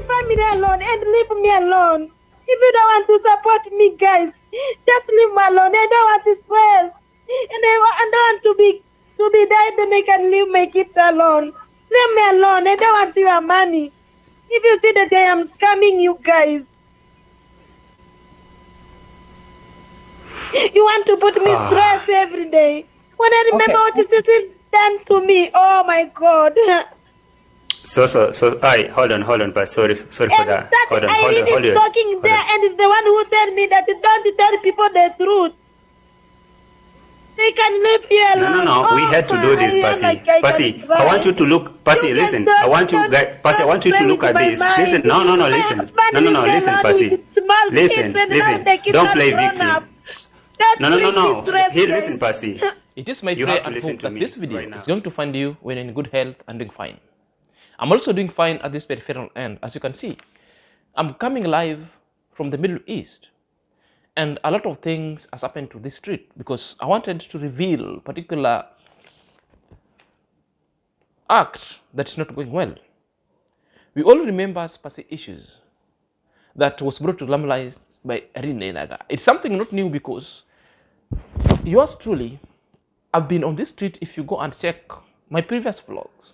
my family alone and leave me alone. If you don't want to support me, guys, just leave me alone. I don't want to stress. And I don't want to be dead and I can leave my kids alone. Leave me alone. I don't want your money. If you see that I am scamming you guys. You want to put me stress every day. When I remember what is done to me, oh my God. So, hold on, but sorry for that. Hold on. Irene is talking there and is the one who tell me that don't tell people the truth. They can leave you alone. No. We had to do this, Passy. Passy, I want you to look. Passy, listen. I want you to look at this. Listen. No. Listen. No. Listen, Passy. Listen. Don't play victim. No. Here, listen, Passy. It is my prayer and hope that this video is going to find you when in good health and doing fine. I'm also doing fine at this peripheral end. As you can see, I'm coming live from the Middle East. And a lot of things has happened to this street because I wanted to reveal particular act that is not going well. We all remember Passy issues that was brought to lamelight by IRENE INAGA. It's something not new because yours truly, I've been on this street. If you go and check my previous vlogs,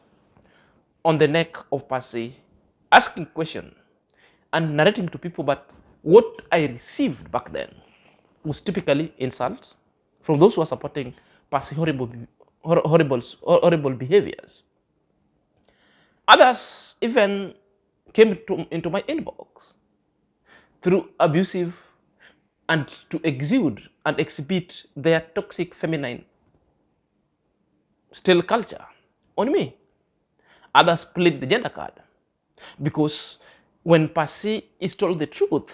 on the neck of Passy, asking questions and narrating to people, but what I received back then was typically insults from those who are supporting Passy horrible behaviors. Others even came into my inbox through abusive and to exude and exhibit their toxic feminine still culture on me. Others played the gender card because when Passy is told the truth,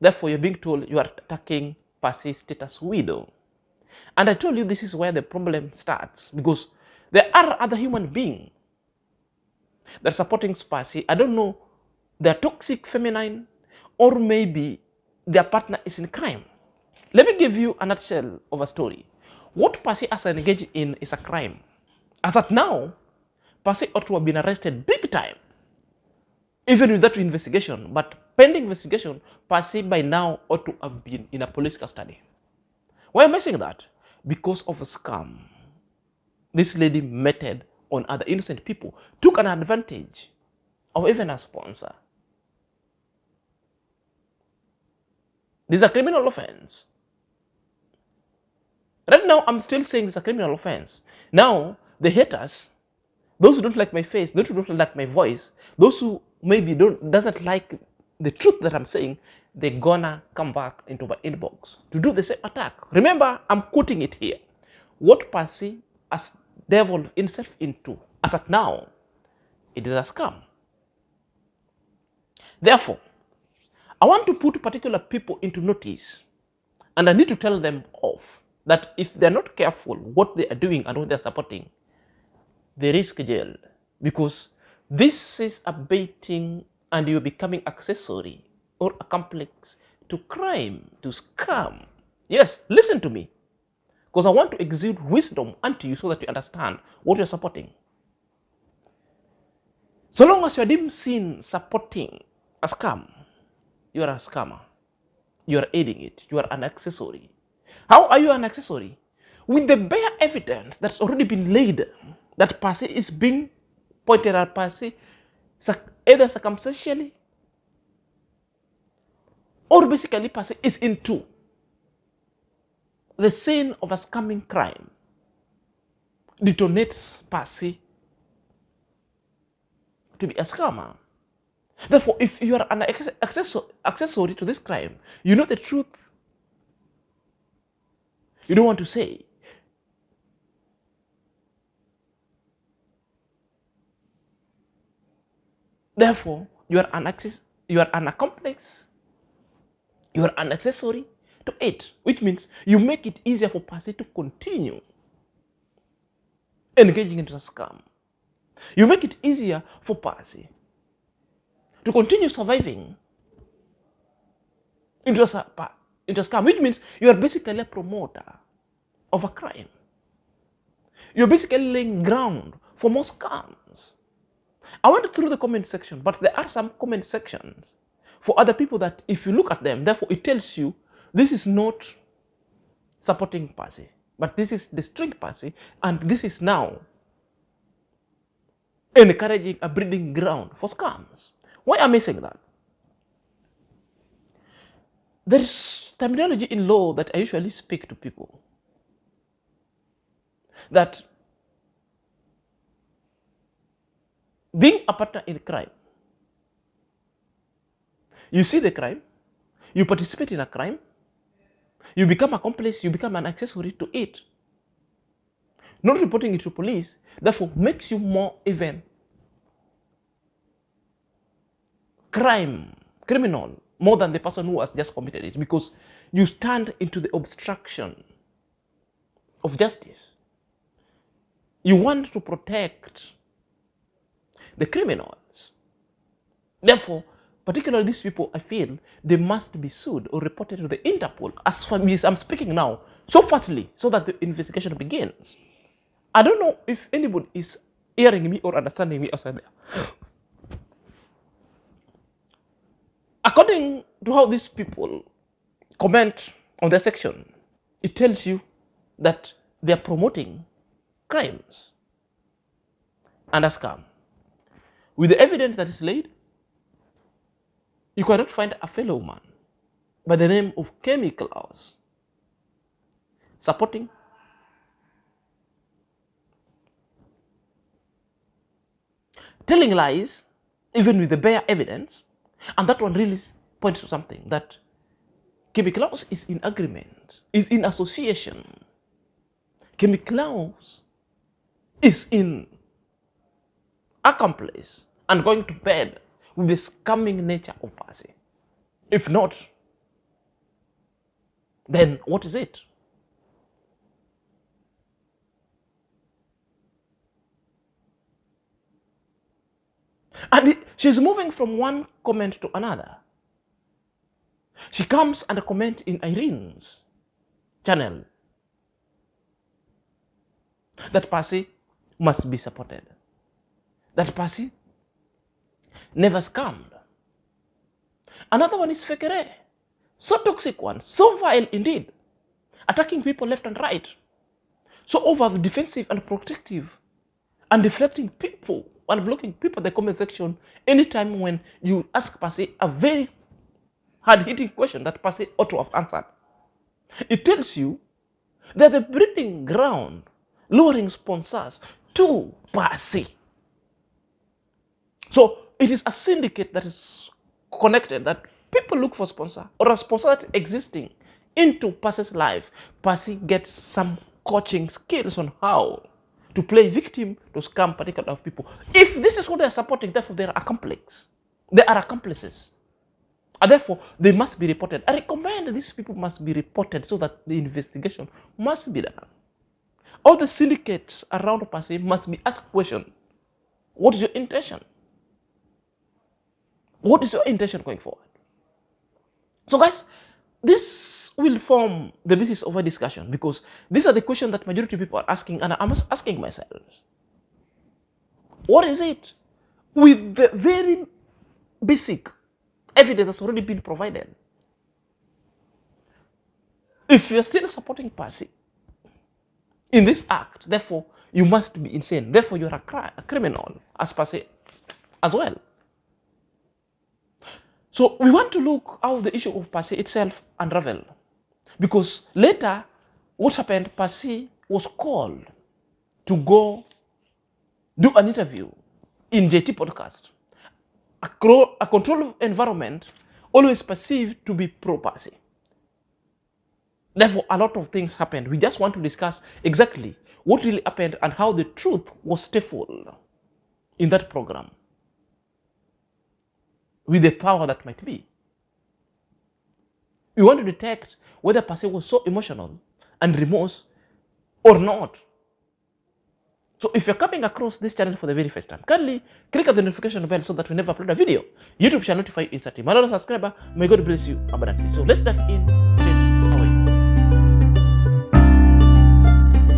therefore you're being told you are attacking Passy's status widow. And I told you this is where the problem starts because there are other human beings that are supporting Passy. I don't know, they're toxic feminine or maybe their partner is in crime. Let me give you a nutshell of a story. What Passy has engaged in is a crime. As at now, Passy ought to have been arrested big time, even without investigation. But pending investigation, Passy by now ought to have been in a police custody. Why am I saying that? Because of a scam. This lady meted on other innocent people, took an advantage of even a sponsor. This is a criminal offense. Right now, I'm still saying it's a criminal offense. Now, the haters, those who don't like my face, those who don't like my voice, those who maybe doesn't like the truth that I'm saying, they're gonna come back into my inbox to do the same attack. Remember, I'm quoting it here. What Passy has deviled himself into, as at now, it is a scam. Therefore, I want to put particular people into notice, and I need to tell them off that if they're not careful what they are doing and what they're supporting, they risk jail, because this is a baiting and you're becoming accessory or accomplice to crime, to scam. Yes, listen to me, because I want to exude wisdom unto you so that you understand what you're supporting. So long as you're deemed seen supporting a scam, you are a scammer. You are aiding it. You are an accessory. How are you an accessory? With the bare evidence that's already been laid that Passy is being pointed at Passy either circumstantially or basically Passy is into the scene of a scamming crime, detonates Passy to be a scammer. Therefore, if you are an accessory to this crime, you know the truth. You don't want to say. Therefore, you are an accomplice. You are an accessory to it, which means you make it easier for Passy to continue engaging into a scam. You make it easier for Passy to continue surviving into a scam, which means you are basically a promoter of a crime. You're basically laying ground for more scams. I went through the comment section, but there are some comment sections for other people that if you look at them, therefore it tells you this is not supporting Passy, but this is destroying Passy, and this is now encouraging a breeding ground for scams. Why am I saying that? There is terminology in law that I usually speak to people, that being a partner in crime, you see the crime, you participate in a crime, you become accomplice, you become an accessory to it. Not reporting it to police, therefore, makes you more even criminal, more than the person who has just committed it, because you stand into the obstruction of justice. You want to protect the criminals. Therefore, particularly these people, I feel they must be sued or reported to the Interpol. As for me, I'm speaking now so fastly so that the investigation begins. I don't know if anybody is hearing me or understanding me outside there. According to how these people comment on their section, it tells you that they are promoting crimes and a scam. With the evidence that is laid, you cannot find a fellow man by the name of Chemicals supporting telling lies, even with the bare evidence. And that one really points to something, that Chemicals is in agreement, is in association. Chemicals is in accomplice and going to bed with the scamming nature of Passy. If not, then what is it? And she's moving from one comment to another. She comes and comments in Irene's channel that Passy must be supported, that Passy never scammed. Another one is Fekere, so toxic one, so vile indeed, attacking people left and right, so over defensive and protective, and deflecting people and blocking people in the comment section anytime when you ask Passy a very hard-hitting question that Passy ought to have answered. It tells you that the breeding ground, luring sponsors to Passy. So it is a syndicate that is connected, that people look for sponsor or a sponsor that is existing into Passy's life. Passy gets some coaching skills on how to play victim to scam particular of people. If this is what they are supporting, therefore they are accomplices. They are accomplices. And therefore, they must be reported. I recommend these people must be reported so that the investigation must be done. All the syndicates around Passy must be asked question. What is your intention? What is your intention going forward? So guys, this will form the basis of a discussion, because these are the questions that majority of people are asking, and I'm asking myself. What is it with the very basic evidence that's already been provided? If you're still supporting Passy in this act, therefore you must be insane. Therefore you're a criminal as Passy as well. So we want to look how the issue of Passy itself unraveled. Because later, what happened, Passy was called to go do an interview in JTPODCAST. A controlled environment always perceived to be pro-Passy. Therefore, a lot of things happened. We just want to discuss exactly what really happened and how the truth was stifled in that program with the power that might be. We want to detect whether Passy was so emotional and remorse or not. So if you're coming across this channel for the very first time, kindly click on the notification bell so that we never upload a video. YouTube shall notify you instantly. My little subscriber, may God bless you abundantly. So let's dive in straight away.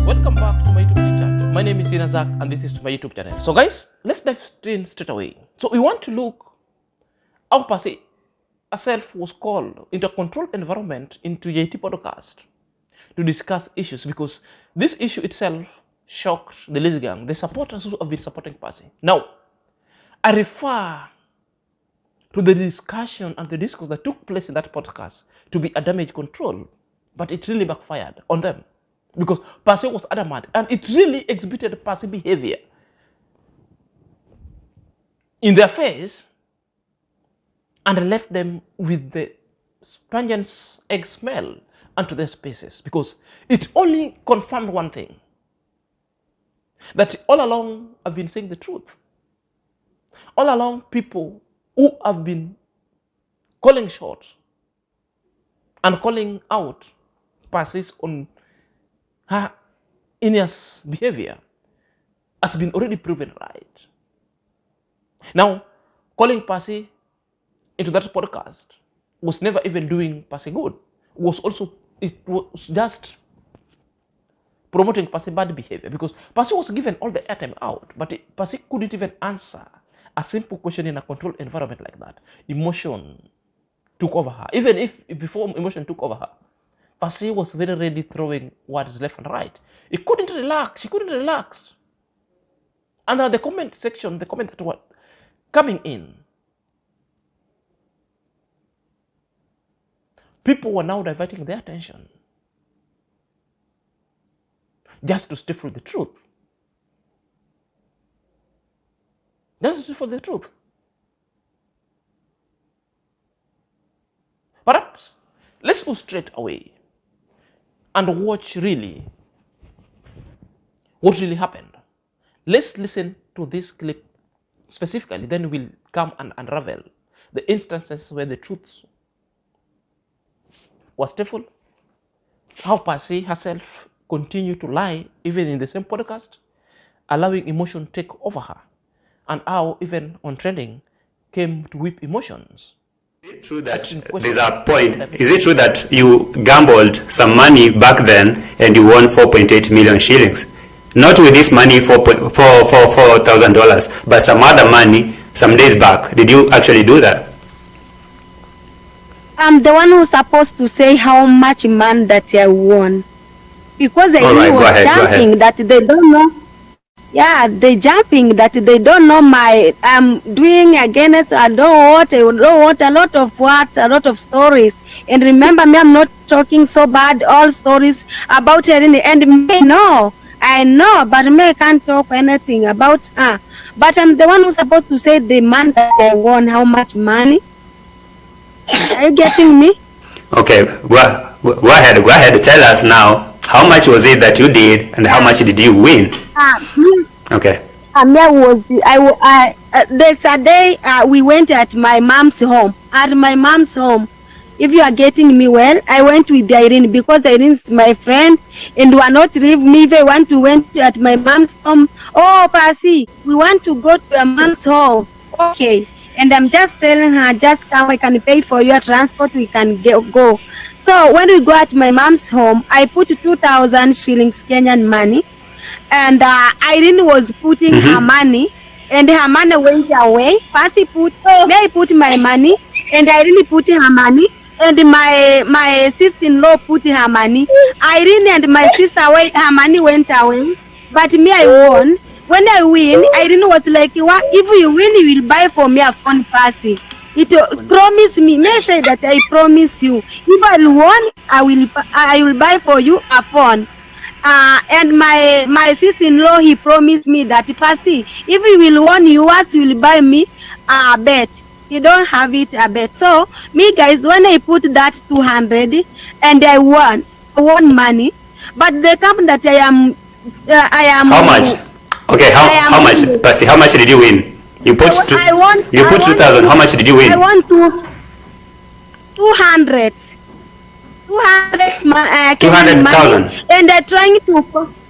Welcome back to my YouTube chat. My name is Inazak and this is my YouTube channel. So guys, let's dive in straight away. So we want to look how Passy herself was called into a controlled environment into JTPODCAST to discuss issues, because this issue itself shocked the Liz gang, the supporters who have been supporting Passy. Now, I refer to the discussion and the discourse that took place in that podcast to be a damage control, but it really backfired on them because Passy was adamant and it really exhibited Passy behavior in their face and left them with the pungent egg smell onto their spaces, because it only confirmed one thing, that all along I've been saying the truth. All along, people who have been calling shots and calling out Passy's on her heinous behavior has been already proven right. Now, calling Passy into that podcast was never even doing Passy good. It was just promoting Passy bad behavior, because Passy was given all the airtime out, but Passy couldn't even answer a simple question in a controlled environment like that. Emotion took over her. Even if before emotion took over her, Passy was very ready throwing words left and right. She couldn't relax. And the comment section, the comment that were coming in, people were now diverting their attention just to stifle the truth. Just to stifle the truth. Perhaps, let's go straight away and watch really what really happened. Let's listen to this clip specifically, then we'll come and unravel the instances where the truth was stifled, how Passy herself continued to lie even in the same podcast, allowing emotion take over her, and how even on trending came to whip emotions. Is it true that there's a point? Is it true that you gambled some money back then and you won 4.8 million shillings? Not with this money, $4,000, but some other money some days back. Did you actually do that? I'm the one who's supposed to say how much money that I won. Because I was jumping that they don't know. Yeah, they jumping that they don't know my I'm doing against I don't want a lot of words, a lot of stories. And remember me, I'm not talking so bad all stories about IRENE, and me I know, but me I can't talk anything about her. But I'm the one who's supposed to say the man that I won, how much money. Are you getting me? Okay, go ahead, tell us now. How much was it that you did, and how much did you win? Okay. There's a day we went at my mom's home. At my mom's home, if you are getting me well, I went with IRENE because IRENE is my friend, and will not leave me if I want to went at my mom's home. Oh, Passy, we want to go to your mom's home. Okay. And I'm just telling her, just come, I can pay for your transport, we can go. So when we go at my mom's home, I put 2,000 shillings Kenyan money, and IRENE was putting her money, and her money went away. Passy put my money, and IRENE put her money, and my sister-in-law put her money. IRENE and my sister, her money went away, but me, I won. When I win, IRENE was like, "What? If you win, you will buy for me a phone, Passy." It promised me. May I say that I promise you. If I won, I will buy for you a phone. And my sister-in-law, he promised me that, Passy, if you will win yours, you will buy me a bet. You don't have it a bet. So me guys, when I put that 200 and I won money, but the company that I am. How much? Okay, how much, Passy? How much did you win? You put 2,000. How much did you win? I won 200. 200,000. And they're trying to.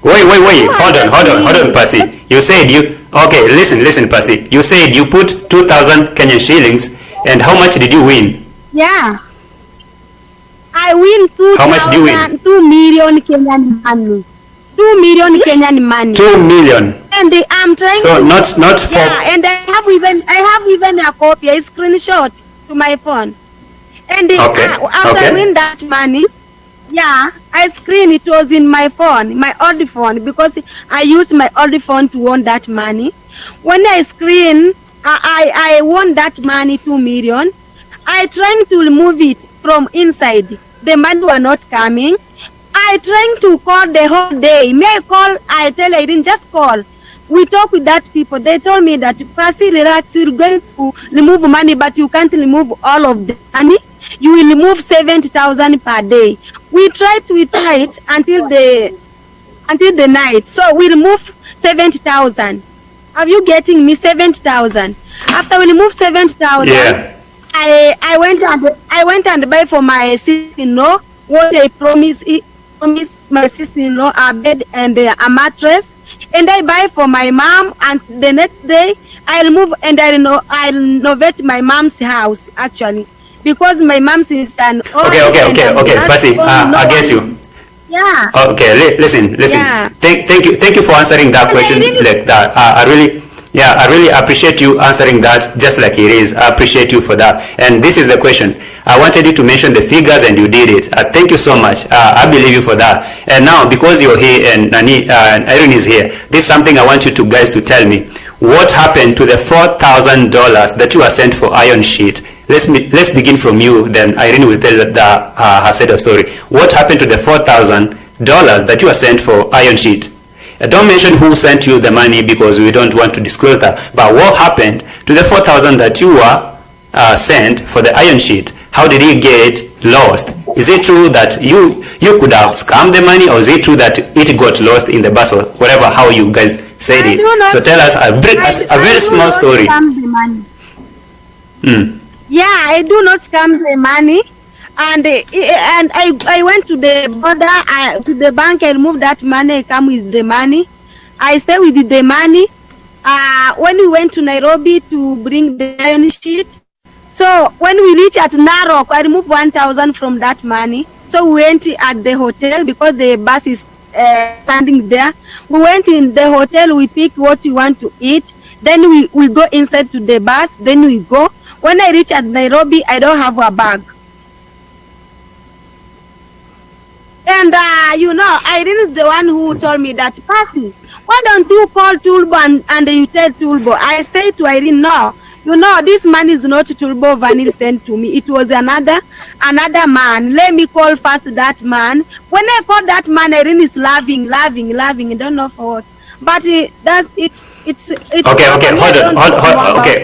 Wait. Hold on, Passy. You said okay. Listen, Passy. You said you put 2,000 Kenyan shillings, and how much did you win? Yeah. I win 2 How much do you win? 2 million Kenyan money. 2 million Kenyan money. 2 million. And I'm trying. So not for. Yeah, and I have even a copy, a screenshot to my phone. And after I win that money, yeah, I screen it was in my phone, my old phone, because I used my old phone to won that money. When I screen, I won that money 2 million. I trying to remove it from inside. The money were not coming. I trying to call the whole day. May I call? I tell Irene, just call. We talk with that people. They told me that, Passy, relax, you're going to remove money, but you can't remove all of the money. You will remove 70,000 per day. We tried until the night. So we remove 70,000. Are you getting me? 70,000. After we remove 70,000, yeah. I went and buy for my sister-in-law what I promised my sister-in-law, a bed and a mattress. And I buy for my mom, and the next day I remove and I renovate my mom's house actually, because my mom's is an okay, Passy, I get you. Yeah. Okay, listen. Yeah. Thank you for answering that question like that. I really appreciate you answering that just like it is. I appreciate you for that. And this is the question. I wanted you to mention the figures and you did it. Thank you so much. I believe you for that. And now, because you're here and Irene is here, this is something I want you guys to tell me. What happened to the $4,000 that you are sent for iron sheet? Let's begin from you, then Irene will tell her side of story. What happened to the $4,000 that you are sent for iron sheet? Don't mention who sent you the money because we don't want to disclose that. But what happened to the $4,000 that you were sent for the iron sheet? How did it get lost? Is it true that you could have scammed the money, or is it true that it got lost in the bus, or whatever, how you guys said it? So tell us a very small story. Yeah, I do not scam the money. And I went to the border, to the bank. I removed that money. I come with the money. I stay with the money. When we went to Nairobi to bring the iron sheet, so when we reach at Narok, I removed 1,000 from that money. So we went at the hotel because the bus is standing there. We went in the hotel. We pick what we want to eat. Then we go inside to the bus. Then we go. When I reach at Nairobi, I don't have a bag. And, Irene is the one who told me that, Passy, why don't you call Tulbo and you tell Tulbo? I say to Irene, no, this man is not Tulbo Vanille sent to me. It was another man. Let me call first that man. When I call that man, Irene is laughing. I don't know for what. But it's okay, hold on. Okay,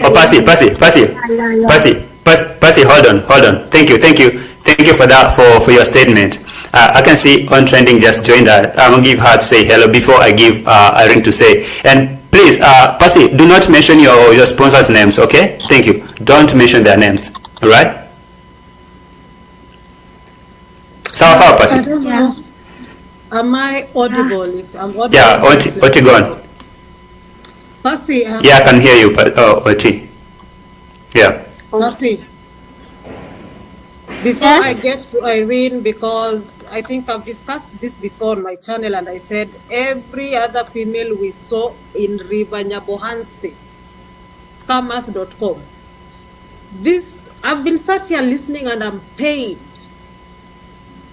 Passy, hold on. Thank you for that, for your statement. I can see On Trending just joined us. I'm going to give her to say hello before I give Irene to say. And please, Passy, do not mention your sponsors' names, okay? Thank you. Don't mention their names, all right? Sawa, Passy. I don't know. Am I audible? If I'm audible. Yeah, Oti gone. Passy. Yeah, I can hear you, but Oti. Yeah. Passy. Before I get to Irene, because I think I've discussed this before on my channel, and I said every other female we saw in Ribanyabohanse, scammers.com. I've been sat here listening and I'm pained.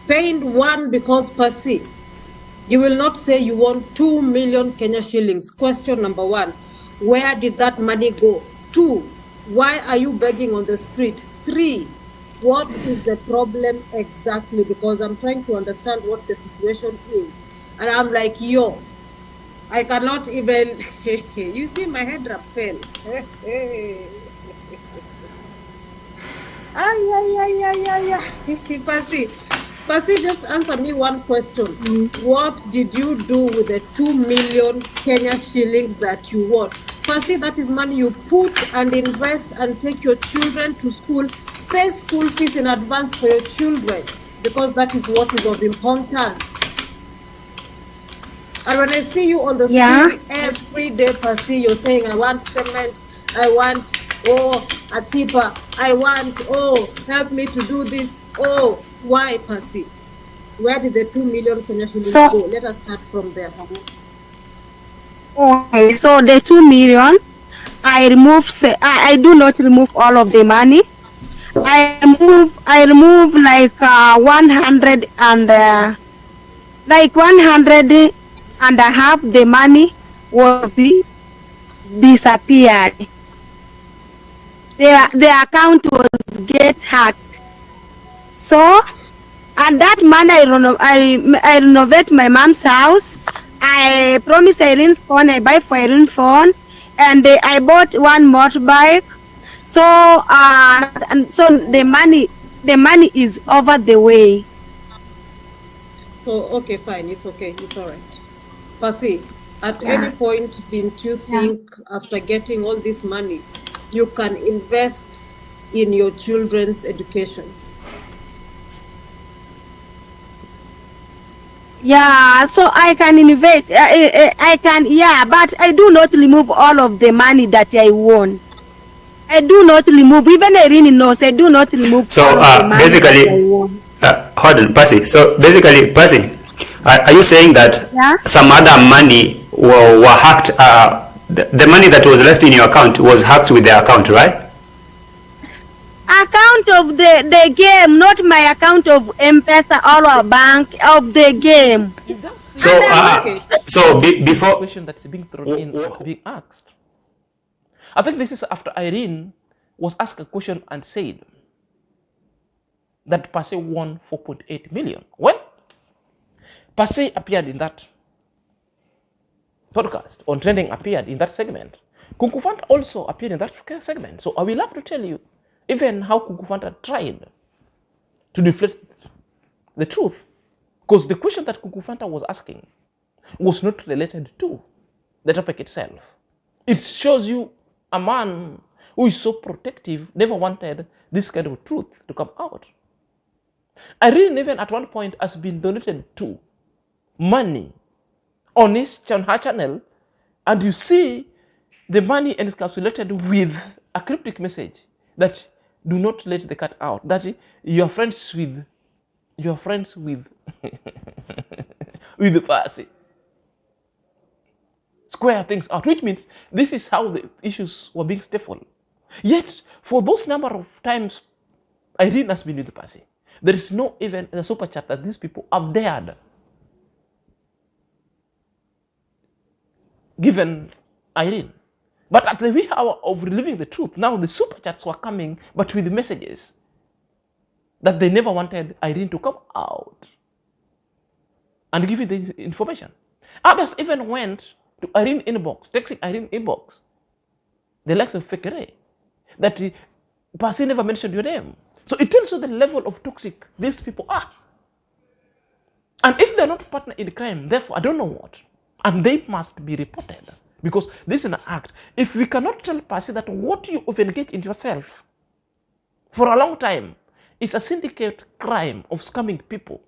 Pained, one, because Passy, you will not say you want 2 million Kenya shillings. Question number one, where did that money go? 2, why are you begging on the street? 3, what is the problem exactly? Because I'm trying to understand what the situation is. And I'm like, I cannot even, you see my head wrap fell. Passy, just answer me one question. What did you do with the 2 million Kenya shillings that you won? Passy, that is money you put and invest and take your children to school, pay school fees in advance for your children, because that is what is of importance. And when I see you on the screen every day, Passy, you're saying, I want cement, I want, a tipper, I want, help me to do this. Why, Passy? where did the 2 million Kenya shillings go? Let us start from there. Okay, so the 2 million, I do not remove all of the money. I remove like 100 and like 100 and a half. The money was disappeared. The account was get hacked. So and that money I renovate my mom's house. I promise Irene's phone. I buy for Irene's phone, and I bought one motorbike. So and so the money is over the way. So okay, fine, it's okay, it's all right. Passy, at any point didn't you think after getting all this money you can invest in your children's education? Yeah, so I can invest. I can, but I do not remove all of the money that I won. I do not remove, even Irene knows, I do not remove so, all of the money basically, that I won. Hold on, Passy. So basically, Passy, are you saying that some other money were hacked? The money that was left in your account was hacked with the account, right? Account of the game, not my account of M-Pesa or a bank, of the game. So before question that's being thrown in, being asked. I think this is after Irene was asked a question and said that Passy won 4.8 million. Well, Passy appeared in that podcast, on Trending appeared in that segment. Kukufanta also appeared in that segment. So I will have to tell you even how Kukufanta tried to deflect the truth. Because the question that Kukufanta was asking was not related to the topic itself. It shows you a man who is so protective never wanted this kind of truth to come out. Irene even at one point has been donated to money on her channel, and you see the money encapsulated with a cryptic message that do not let the cat out. That you are friends with with the Passy. Square things out, which means this is how the issues were being stifled. Yet, for those number of times Irene has been with the Passy, there is no even a super chat that these people have dared given Irene. But at the wee hour of relieving the truth, now the super chats were coming, but with messages that they never wanted Irene to come out and give you the information. Others even went to Irene inbox, texting Irene inbox, the likes of Fekere, that Passy never mentioned your name. So it tells you the level of toxic these people are. And if they're not partner in crime, therefore, I don't know what. And they must be reported. Because this is an act. If we cannot tell Passy that what you have engaged in yourself for a long time is a syndicate crime of scamming people,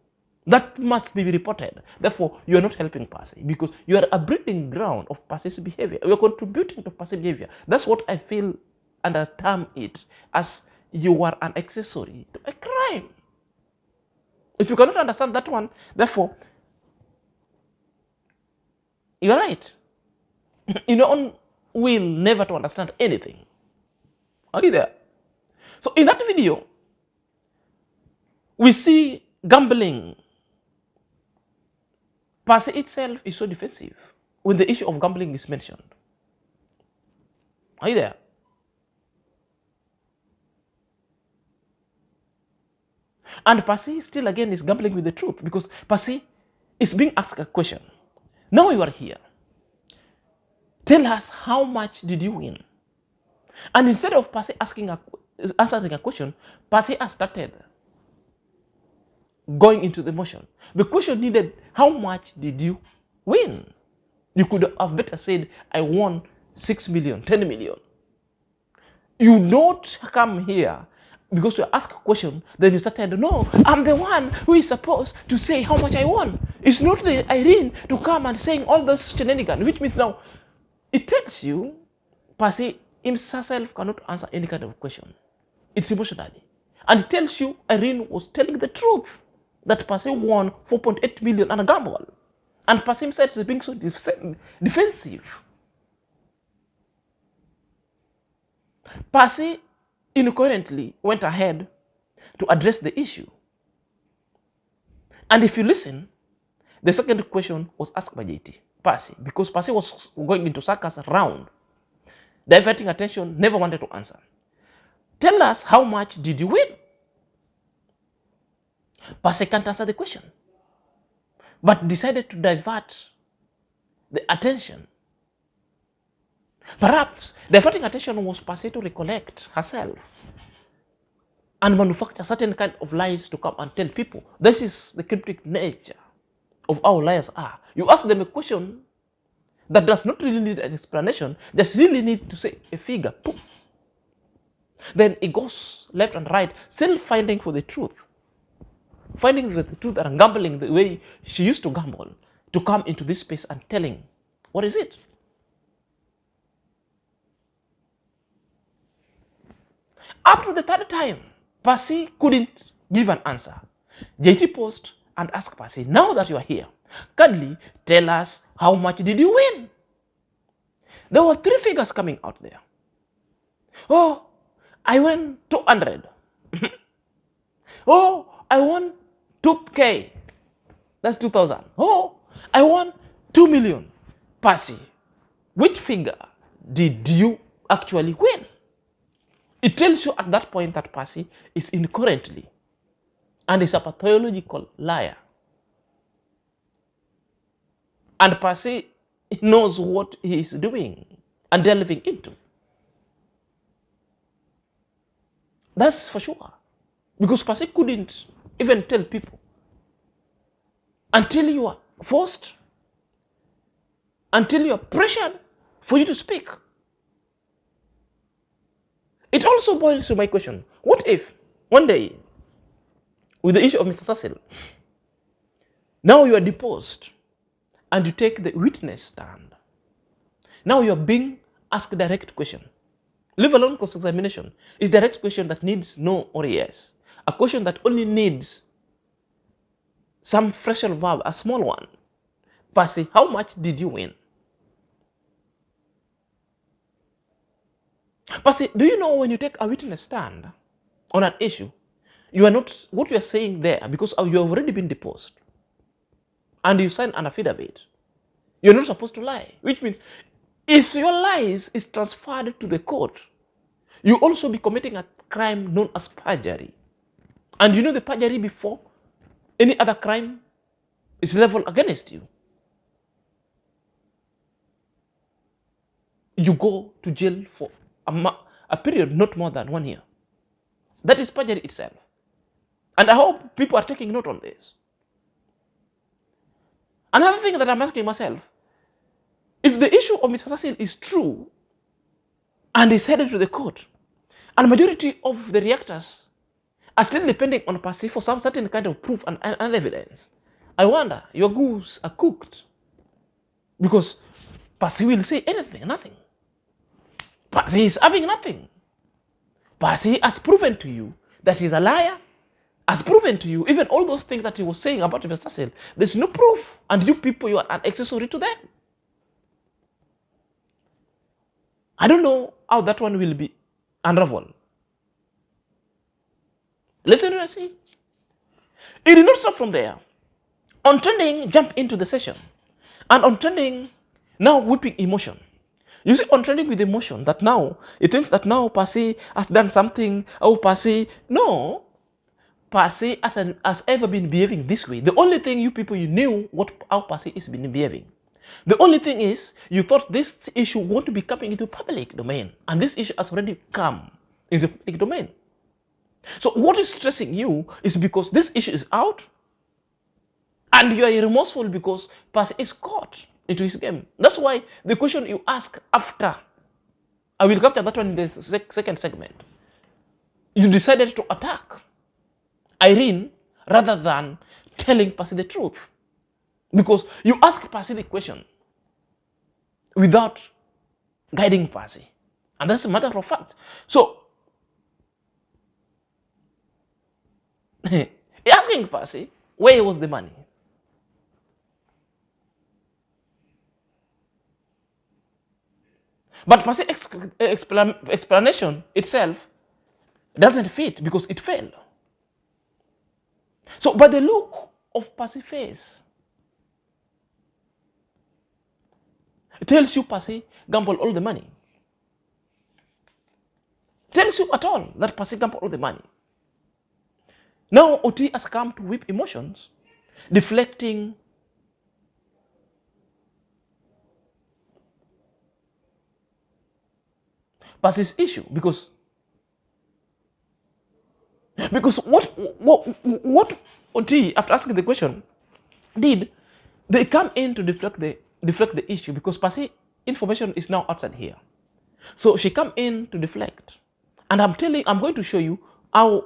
that must be reported. Therefore, you are not helping Passy because you are a breeding ground of Passy's behavior. You are contributing to Passy's behavior. That's what I feel and I term it as you are an accessory to a crime. If you cannot understand that one, therefore, you're right. In your own will never to understand anything. Are you there? So in that video, we see gambling. Passy itself is so defensive when the issue of gambling is mentioned. Are you there? And Passy still again is gambling with the truth because Passy is being asked a question. Now you are here. Tell us how much did you win? And instead of Passy answering a question, Passy has started going into the motion. The question needed, how much did you win? You could have better said, I won 6 million, 10 million. You don't come here because you ask a question, then you started, no, I'm the one who is supposed to say how much I won. It's not the Irene to come and saying all those shenanigans, which means now, it tells you, Passy himself cannot answer any kind of question. It's emotionally. And it tells you Irene was telling the truth. that Passy won 4.8 million on a gamble. And Passy himself is being so defensive. Passy incoherently went ahead to address the issue. And if you listen, the second question was asked by Passy, because Passy was going into circus round, diverting attention, never wanted to answer. Tell us, how much did you win? Passy can't answer the question, but decided to divert the attention. Perhaps diverting attention was Passy to recollect herself and manufacture certain kind of lies to come and tell people. This is the cryptic nature of how liars are. You ask them a question that does not really need an explanation, just really need to say a figure. Poof. Then it goes left and right, still finding for the truth. Finding the truth and gambling the way she used to gamble, to come into this space and telling, what is it? Up to the third time, Passy couldn't give an answer. JT paused and asked Passy, now that you are here, kindly tell us, how much did you win? There were 3 figures coming out there. Oh, I won 200. Oh, I won 2K. That's 2,000. Oh, I won 2 million. Passy, which figure did you actually win? It tells you at that point that Passy is incoherently and is a pathological liar. And Passy knows what he is doing and delving into. That's for sure. Because Passy couldn't even tell people until you are forced, until you are pressured for you to speak. It also boils to my question, what if one day, with the issue of Mr. Cecil, now you are deposed and you take the witness stand. Now you are being asked a direct question. Leave alone cross-examination. It's a direct question that needs no or yes. A question that only needs some phrasal verb, a small one. Passy, how much did you win? Passy, do you know when you take a witness stand on an issue, you are not, what you are saying there, because you have already been deposed and you sign an affidavit, you're not supposed to lie, which means if your lies is transferred to the court, you also be committing a crime known as perjury. And you know the perjury before any other crime is leveled against you, you go to jail for a period not more than 1 year. That is perjury itself. And I hope people are taking note on this. Another thing that I'm asking myself, if the issue of Mr. Cecil is true and is headed to the court, and majority of the reactors are still depending on Passy for some certain kind of proof and evidence, I wonder, your goose are cooked. Because Passy will say anything, nothing. Passy is having nothing. Passy has proven to you that he's a liar, has proven to you even all those things that he was saying about Mr. Cecil. There's no proof, and you people, you are an accessory to them. I don't know how that one will be unraveled. Listen to what I say. It did not stop from there. On trending, jump into the session. And on trending, now whipping emotion. You see, on trending with emotion, that now, it thinks that now Passy has done something. Oh, Passy. No. Passy has ever been behaving this way. The only thing you people, you knew how Passy is been behaving. The only thing is, you thought this issue won't be coming into public domain. And this issue has already come into public domain. So what is stressing you is because this issue is out, and you are remorseful because Passy is caught into his game. That's why the question you ask after, I will capture that one in the second segment. You decided to attack IRENE rather than telling Passy the truth. Because you ask Passy the question without guiding Passy. And that's a matter of fact. So, you're asking Passy, Where was the money? But Passy's explanation itself doesn't fit because it failed. So by the look of Passy's face, it tells you Passy gambled all the money. It tells you at all that Passy gambled all the money. Now OT has come to whip emotions, deflecting Passy's issue because what OT, after asking the question, did they come in to deflect the issue because Passy information is now outside here. So she come in to deflect, and I'm going to show you how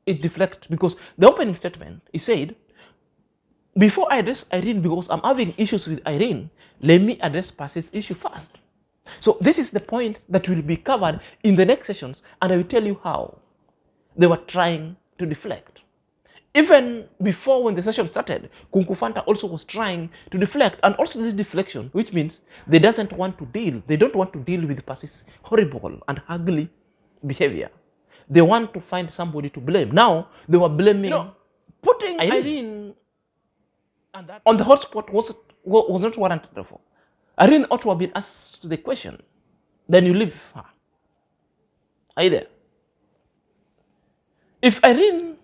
it deflects because the opening statement is said, before I address Irene because I'm having issues with Irene, let me address Passy's issue first. So this is the point that will be covered in the next sessions, and I will tell you how they were trying to deflect. Even before when the session started, Kunku Fanta also was trying to deflect, and also this deflection, which means they don't want to deal with Passy's horrible and ugly behavior. They want to find somebody to blame. Now they were blaming, putting Irene and that on the hotspot was not warranted for. Irene ought to have been asked the question. Then you leave her. Are you there? If Irene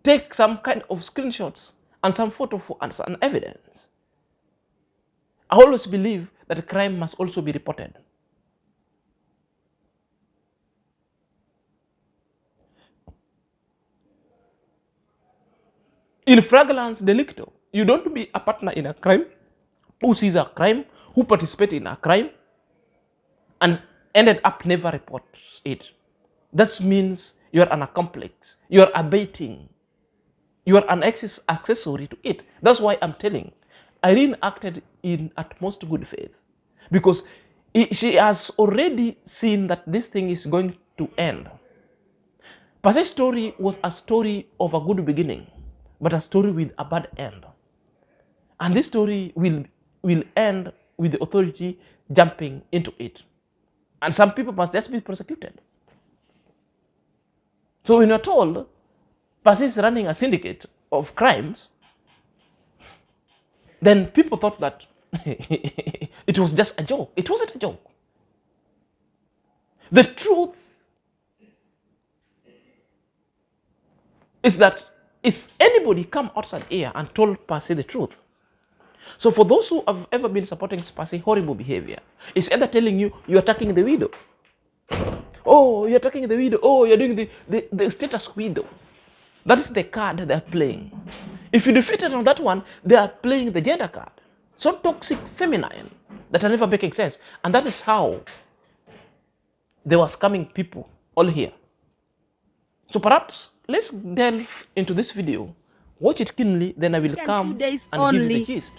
take some kind of screenshots and some photo for as an evidence, I always believe that a crime must also be reported. In flagrant delicto, you don't be a partner in a crime, who sees a crime, who participates in a crime, and ended up never reports it. That means you are an accomplice, you are abetting, you are an accessory to it. That's why I'm telling, Irene acted in utmost good faith because she has already seen that this thing is going to end. Passy's story was a story of a good beginning, but a story with a bad end. And this story will end with the authority jumping into it. And some people must just be prosecuted. So when you're told Passy is running a syndicate of crimes, then people thought that it was just a joke. It wasn't a joke. The truth is that is anybody come outside here and told Passy the truth? So for those who have ever been supporting Passy horrible behavior, it's either telling you you're attacking the widow. Oh, you're attacking the widow. Oh, you're doing the status widow. That is the card they're playing. If you defeated on that one, they are playing the gender card. So toxic feminine that are never making sense. And that is how they were scamming people all here. So perhaps let's delve into this video. Watch it keenly, then I will come and give you the gist.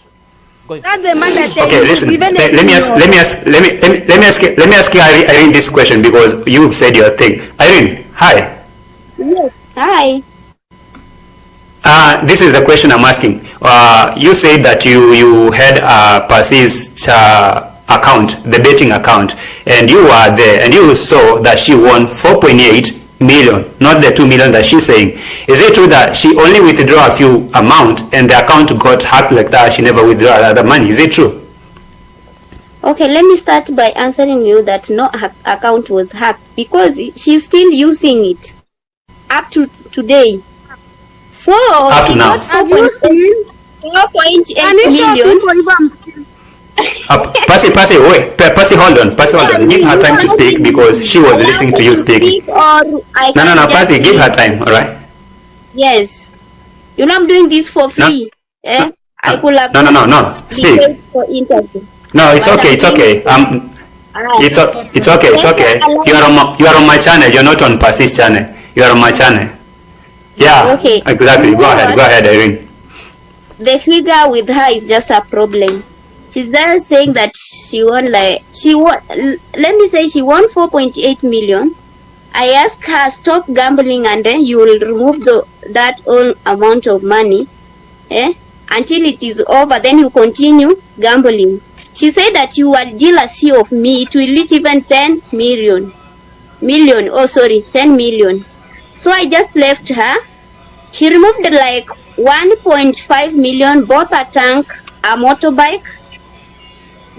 That's the man that okay, listen. Let me ask you, Irene, this question because you've said your thing. Irene, hi. Yes. Hi. This is the question I'm asking. You said that you had Passy's account, the betting account, and you were there, and you saw that she won 4.8 million, not the 2 million that she's saying. Is it true that she only withdrew a few amount and the account got hacked like that? She never withdrew the money. Is it true? Okay, let me start by answering you that no account was hacked because she's still using it up to today. So up she to now. got 4.8 million. Passy, wait. Passy, hold on. Give her time to speak because she was listening to you speaking. No, Passy, give her time, alright? Yes. You know I'm doing this for free. I could have no. Speak. For interview. No, it's okay. It's okay. It's okay. You are on my channel. You're not on Passy's channel. You are on my channel. Yeah. Okay. Exactly. Go ahead, Irene. The figure with her is just a problem. She's there saying that she won 4.8 million, I asked her, stop gambling and then you will remove that whole amount of money until it is over, then you continue gambling. She said that you are jealousy of me, it will reach even 10 million. 10 million. So I just left her. She removed like 1.5 million, both a tank, a motorbike,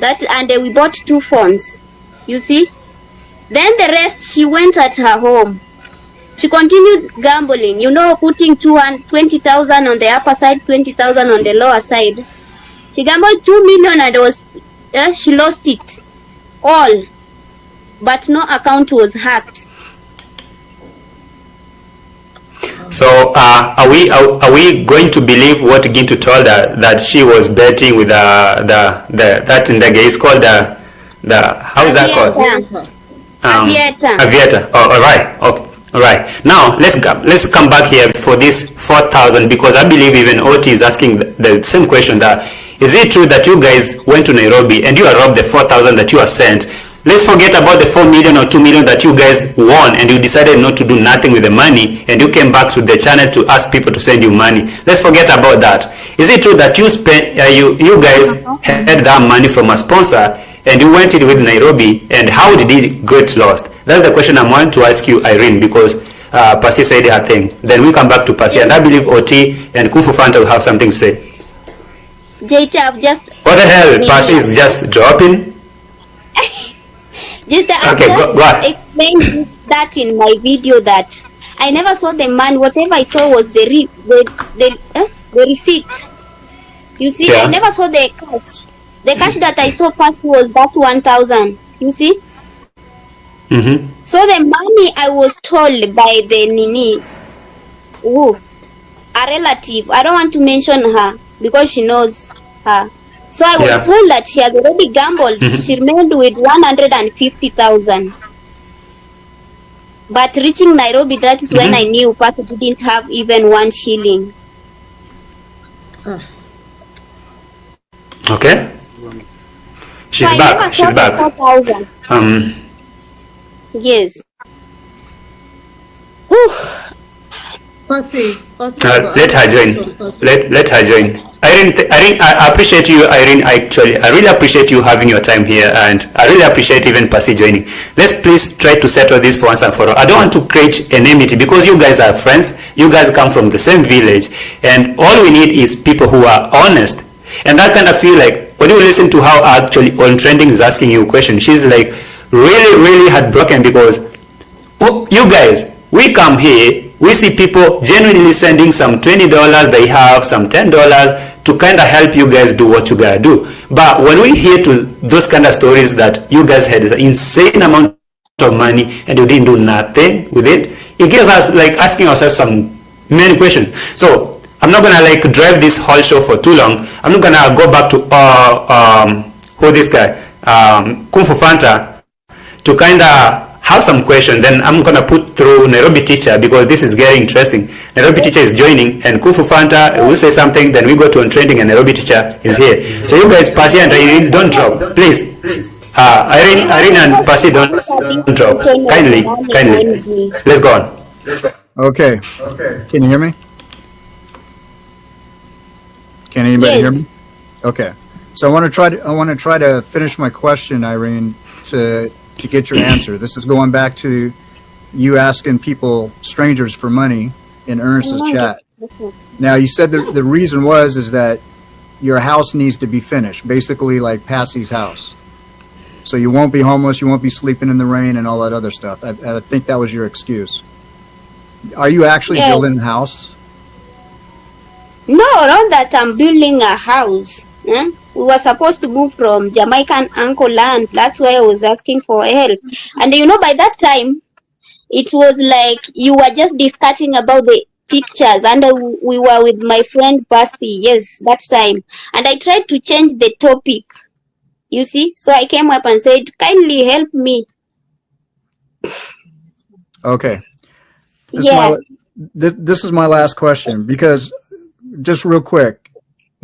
and we bought 2 phones, you see. Then the rest, she went at her home. She continued gambling, putting 20,000 on the upper side, 20,000 on the lower side. She gambled 2 million and she lost it all, but no account was hacked. So are we going to believe what Gintu told her, that she was betting with that Indaga is called how's that called? Aviator. Oh, all right. Okay. All right. Now let's come back here for this 4,000, because I believe even Oti is asking the same question. That is it true that you guys went to Nairobi and you robbed the 4,000 that you are sent? Let's forget about the 4 million or 2 million that you guys won and you decided not to do nothing with the money and you came back to the channel to ask people to send you money. Let's forget about that. Is it true that you you guys had that money from a sponsor and you went it with Nairobi, and how did it get lost? That's the question I want to ask you, Irene, because Passy said her thing. Then we come back to Passy, and I believe Oti and Kufu Fanta will have something to say. JT, I've just... What the hell? Passy is just dropping? Explained that in my video that I never saw the man. Whatever I saw was the receipt. You see, yeah. I never saw the cash. The cash that I saw first was that 1,000. You see. Mm-hmm. So the money I was told by the a relative. I don't want to mention her because she knows her. So I was told that she had already gambled. Mm-hmm. She remained with 150,000. But reaching Nairobi, that is when I knew Passy didn't have even 1 shilling. Okay. She's so back. She's back. Yes. Passy, let her join. Let her join. Irene, I appreciate you, Irene. I really appreciate you having your time here, and I really appreciate even Passy joining. Let's please try to settle this for once and for all. I don't want to create enmity because you guys are friends. You guys come from the same village, and all we need is people who are honest. And I kind of feel like when you listen to how actually On Trending is asking you a question, she's like really heartbroken because you guys, we come here, we see people genuinely sending some $20 they have, some $10 to kind of help you guys do what you gotta do. But when we hear to those kind of stories that you guys had an insane amount of money and you didn't do nothing with it, it gives us like asking ourselves many questions. So I'm not gonna like drive this whole show for too long. I'm not gonna go back to who this guy, Kung Fu Fanta, to kind of have some question. Then I'm gonna put through Nairobi teacher because this is getting interesting. Nairobi teacher is joining, and Kung Fu Fanta will say something. Then we go to On Trending, and Nairobi teacher is here. So you guys, Passy and Irene, don't drop, please. Irene and Passy, don't drop. Kindly. Let's go on. Okay. Can you hear me? Can anybody hear me? Okay. So I want to try to finish my question, Irene, to get your answer. This is going back to you asking people, strangers, for money in Ernest's chat. Now, you said the reason is that your house needs to be finished, basically like Passy's house. So you won't be homeless, you won't be sleeping in the rain and all that other stuff. I think that was your excuse. Are you actually building a house? No, not that I'm building a house. We were supposed to move from Jamaican uncle land. That's why I was asking for help. And by that time, it was like you were just discussing about the pictures, and we were with my friend Passy. Yes, that time. And I tried to change the topic. You see? So I came up and said, kindly help me. Okay. This is my last question, because just real quick.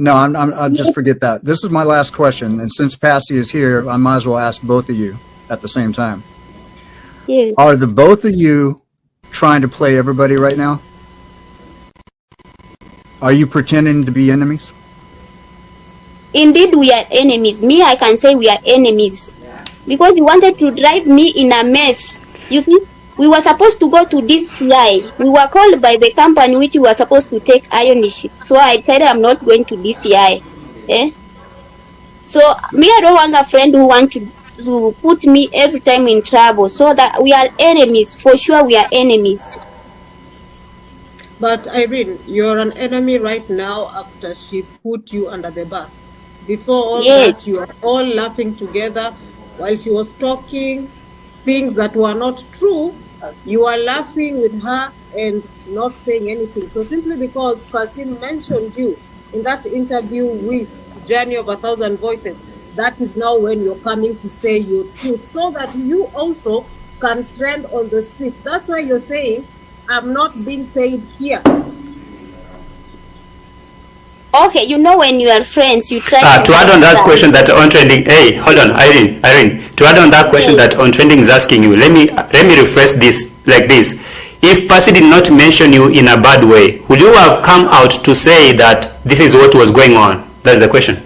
No, I'll just forget that. This is my last question, and since Passy is here, I might as well ask both of you at the same time. Yes. Are the both of you trying to play everybody right now? Are you pretending to be enemies? Indeed, we are enemies. Me, I can say we are enemies. Because you wanted to drive me in a mess. You see, we were supposed to go to DCI. We were called by the company which we were supposed to take ownership. So I decided I'm not going to DCI. Eh? So me, I don't want a friend who want to put me every time in trouble. So that we are enemies. For sure, we are enemies. But Irene, you're an enemy right now after she put you under the bus. Before all that, Yes. you are all laughing together while she was talking things that were not true. You are laughing with her and not saying anything. So simply because Passy mentioned you in that interview with Journey of 1,000 Voices, that is now when you're coming to say your truth so that you also can trend on the streets. That's why you're saying, I'm not being paid here. Okay, you know when you are friends, you try to add on that question that on trending. Hey, hold on, Irene. To add on that question that on trending is asking you. Let me rephrase this like this. If Passy did not mention you in a bad way, would you have come out to say that this is what was going on? That's the question.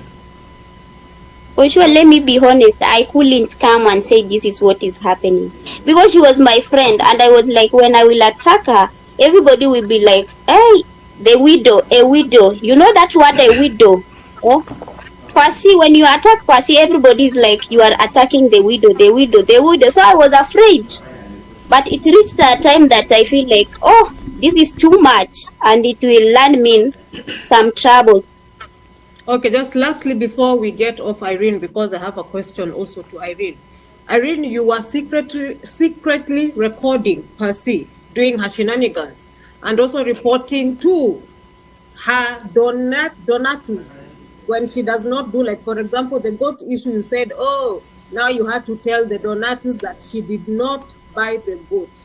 For sure, let me be honest, I couldn't come and say this is what is happening. Because she was my friend, and I was like, when I will attack her, everybody will be like, hey, the widow, a widow. You know that word, a widow? Oh? Passy, when you attack Passy, everybody is like, you are attacking the widow, the widow, the widow. So I was afraid. But it reached a time that I feel like, oh, this is too much, and it will land me in some trouble. Okay, just lastly, before we get off Irene, because I have a question also to Irene. Irene, you were secretly recording Passy doing her shenanigans and also reporting to her donatus when she does not do, like, for example, the goat issue, you said, oh, now you had to tell the donatus that she did not buy the goat.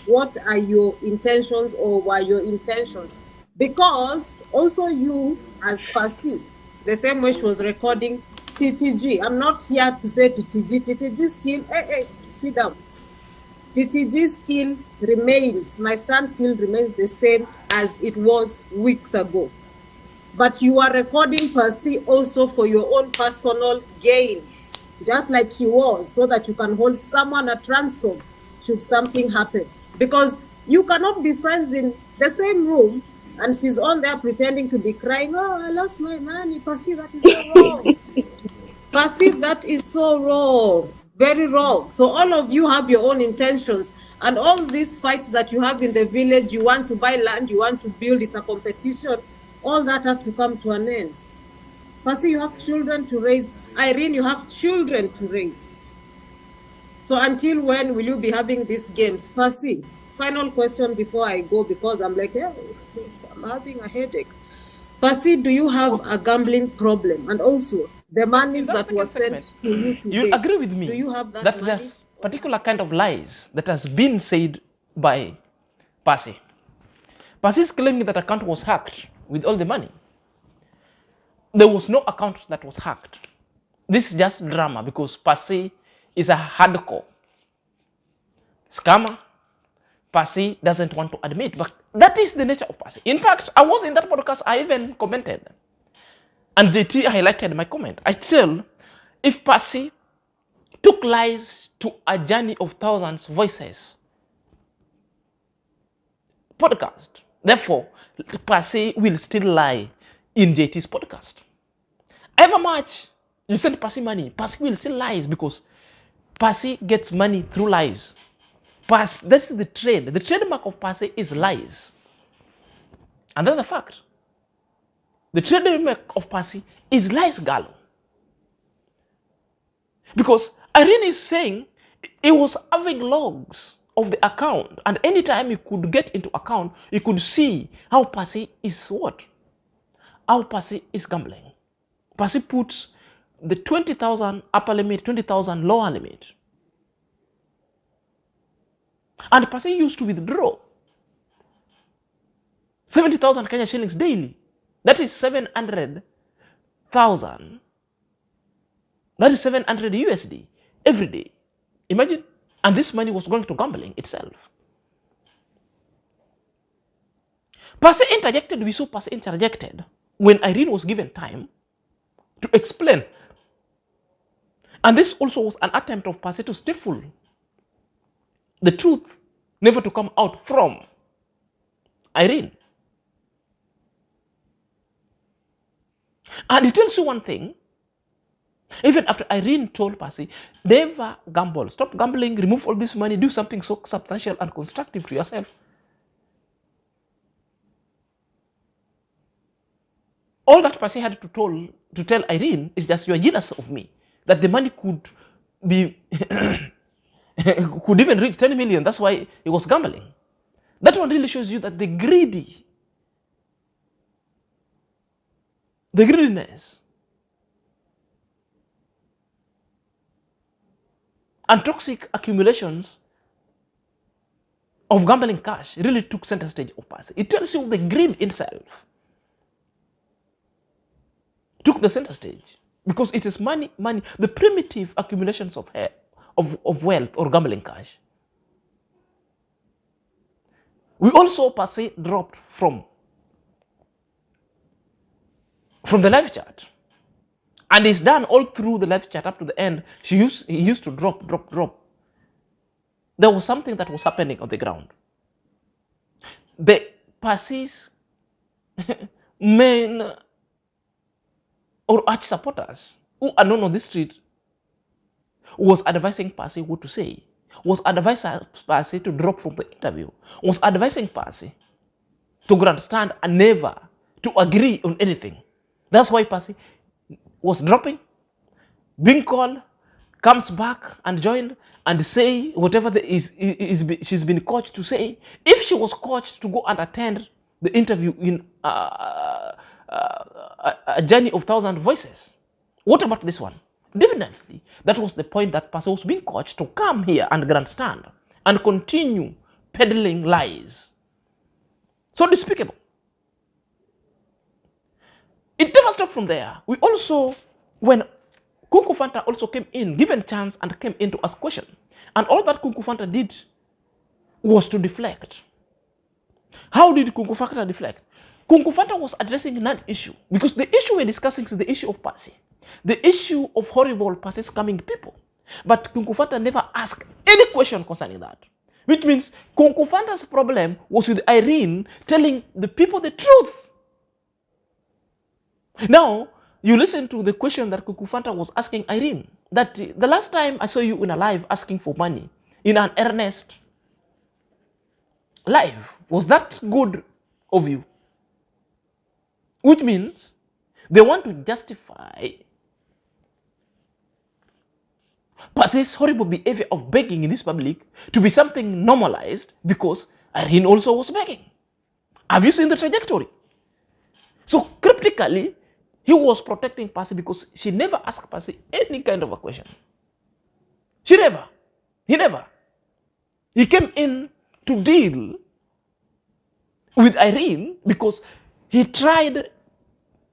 What are your intentions, or were your intentions? Because also you, as Passy, the same way she was recording TTG. I'm not here to say TTG. TTG still, hey, sit down. TTG still remains, my stand still remains the same as it was weeks ago. But you are recording Passy also for your own personal gains, just like she was, so that you can hold someone at ransom should something happen. Because you cannot be friends in the same room and she's on there pretending to be crying, oh, I lost my money. Passy, that is so wrong. Passy, that is so wrong. Very wrong. So all of you have your own intentions. And all these fights that you have in the village, you want to buy land, you want to build, it's a competition. All that has to come to an end. Passy, you have children to raise. Irene, you have children to raise. So until when will you be having these games? Passy, final question before I go, because I'm like, yeah, I'm having a headache. Passy, do you have a gambling problem? And also, the monies that were sent to you today. You agree with me? Do you have that money? There's particular kind of lies that has been said by Passy. Passy is claiming that account was hacked with all the money. There was no account that was hacked. This is just drama because Passy is a hardcore scammer. Passy doesn't want to admit, but that is the nature of Passy. In fact, I was in that podcast, I even commented. And JT highlighted my comment. I tell, if Passy took lies to a journey of thousands voices podcast, therefore, Passy will still lie in JT's podcast. However much you send Passy money, Passy will still lies because Passy gets money through lies. That's the trade. The trademark of Passy is lies. And that's a fact. The trademark of Passy is lies, Gallo. Because Irene is saying he was having logs of the account, and anytime you could get into account, you could see how Passy is what? How Passy is gambling. Passy puts the 20,000 upper limit, 20,000 lower limit. And Passy used to withdraw 70,000 Kenya shillings daily. That is 700,000. That is 700 USD every day. Imagine And this money was going to gambling itself. Passy interjected, we saw Passy interjected when Irene was given time to explain. And this also was an attempt of Passy to stifle the truth, never to come out from Irene. And it tells you one thing, even after Irene told Passy, never gamble, stop gambling, remove all this money, do something so substantial and constructive to yourself. All that Passy had to tell Irene is just, you are jealous of me, that the money could be could even reach 10 million. That's why he was gambling. That one really shows you that the greediness and toxic accumulations of gambling cash really took center stage of Passy. It tells you the greed itself took the center stage because it is money, the primitive accumulations of wealth or gambling cash. We also Passy dropped from the live chat, and it's done all through the live chat up to the end. He used to drop. There was something that was happening on the ground. The Passy's main or arch supporters who are known on the street was advising Passy what to say, was advising Passy to drop from the interview, was advising Passy to grandstand and never to agree on anything. That's why Passy was dropping, being called, comes back and joined and say whatever she's been coached to say. If she was coached to go and attend the interview in a journey of 1,000 voices, what about this one? Definitely, that was the point, that Passy was being coached to come here and grandstand and continue peddling lies. So despicable. It never stopped from there. We also, when Kunku Fanta also came in, given chance and came in to ask questions, and all that Kunku Fanta did was to deflect. How did Kunku Fanta deflect? Kunku Fanta was addressing non-issue, because the issue we're discussing is the issue of Passy, the issue of horrible Passy scamming people. But Kunku Fanta never asked any question concerning that, which means Kunku Fanta's problem was with Irene telling the people the truth. Now, you listen to the question that Kunku Fanta was asking Irene, that the last time I saw you in a live asking for money, in an earnest live, was that good of you? Which means they want to justify Passy's horrible behavior of begging in this public to be something normalized because Irene also was begging. Have you seen the trajectory? So cryptically, he was protecting Passy because she never asked Passy any kind of a question. He never. He came in to deal with Irene because he tried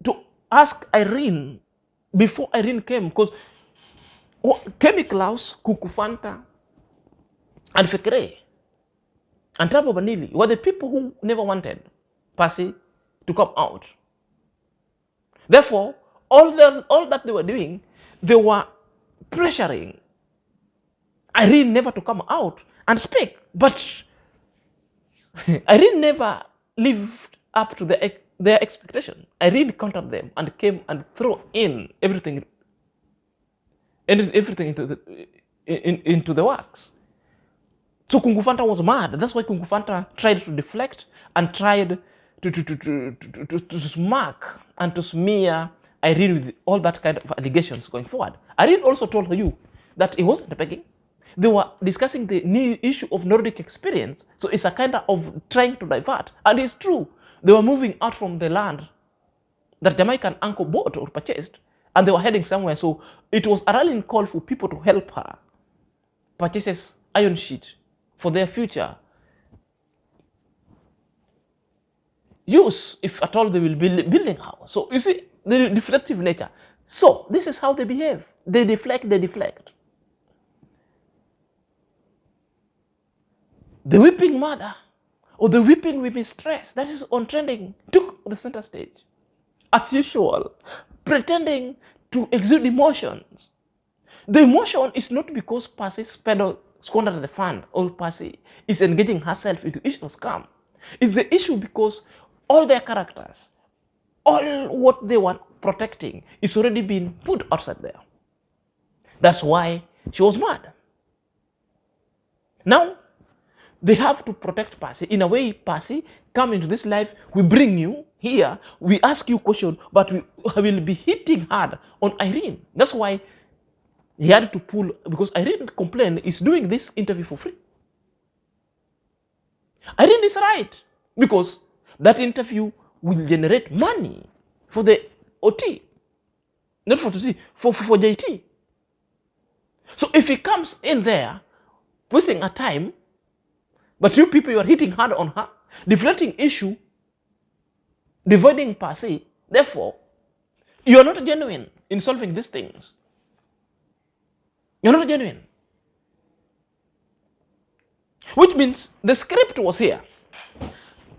to ask Irene before Irene came, because Kemi Klaus, Kunku Fanta, and Fekre, and Trabo Banili were the people who never wanted Passy to come out. Therefore, all that they were doing, they were pressuring Irene never to come out and speak. But Irene never lived up to their expectation. Irene countered them and came and threw in everything into the works. So Kunku Fanta was mad. That's why Kunku Fanta tried to deflect and tried to smack and to smear Irene with all that kind of allegations going forward. Irene also told you that it wasn't begging. They were discussing the new issue of Nordic experience. So it's a kind of trying to divert. And it's true. They were moving out from the land that Jamaican uncle bought or purchased, and they were heading somewhere. So it was a rallying call for people to help her purchase iron sheet for their future use, if at all they will be building house. So you see the deflective nature. So this is how they behave. They deflect. the weeping mother or the weeping with mistress that is on trending took the center stage. As usual, pretending to exude emotions. The emotion is not because Passy squandered the fund or Passy is engaging herself into issue of scam. It's the issue because all their characters, all what they were protecting is already been put outside there. That's why she was mad. Now, they have to protect Passy. In a way, Passy, come into this life, we bring you here, we ask you questions, but we will be hitting hard on Irene. That's why he had to pull, because Irene complained, is doing this interview for free. Irene is right, because that interview will generate money for the OT, not for TC, for JT. So if he comes in there, wasting a time, but you people, you are hitting hard on her, deflecting issue, dividing Passy, therefore, you are not genuine in solving these things. You're not genuine. Which means the script was here.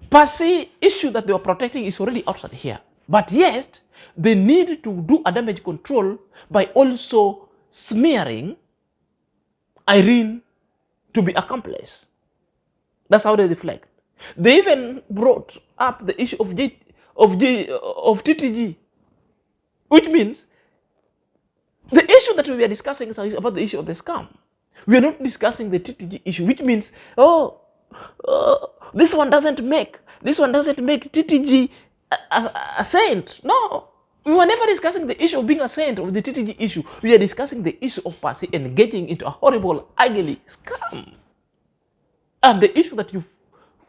Passy issue that they were protecting is already outside here. But yet, they need to do a damage control by also smearing Irene to be accomplice. That's how they deflect. They even brought up the issue of TTG, which means the issue that we are discussing is about the issue of the scam. We are not discussing the TTG issue, which means, this one doesn't make TTG a saint. No, we were never discussing the issue of being a saint of the TTG issue. We are discussing the issue of Passy engaging into a horrible, ugly scam. And the issue that you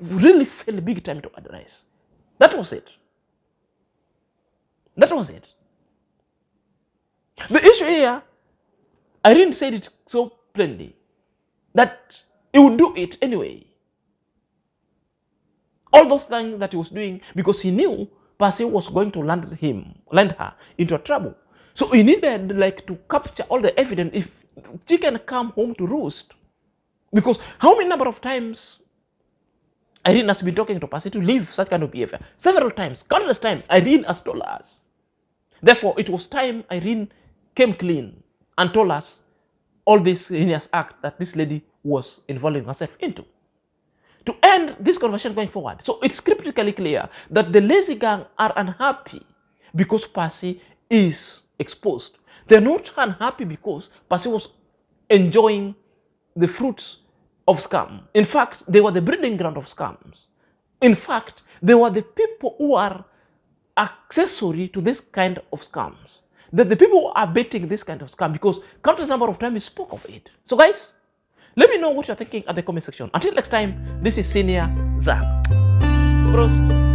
really felt big time to address. That was it. That was it. The issue here, Irene said it so plainly that he would do it anyway. All those things that he was doing because he knew Passy was going to land her into a trouble. So he needed to capture all the evidence if chicken come home to roost. Because how many number of times Irene has been talking to Passy to leave such kind of behavior? Several times, countless times, Irene has told us. Therefore, it was time Irene came clean and told us all this heinous act that this lady was involving herself into. To end this conversation going forward, so it's critically clear that the lazy gang are unhappy because Passy is exposed. They're not unhappy because Passy was enjoying the fruits of scam. In fact, they were the breeding ground of scams. In fact, they were the people who are accessory to this kind of scams. That the people who are betting this kind of scam because countless number of times we spoke of it. So guys, let me know what you're thinking at the comment section. Until next time, this is Senior Zach. Prost.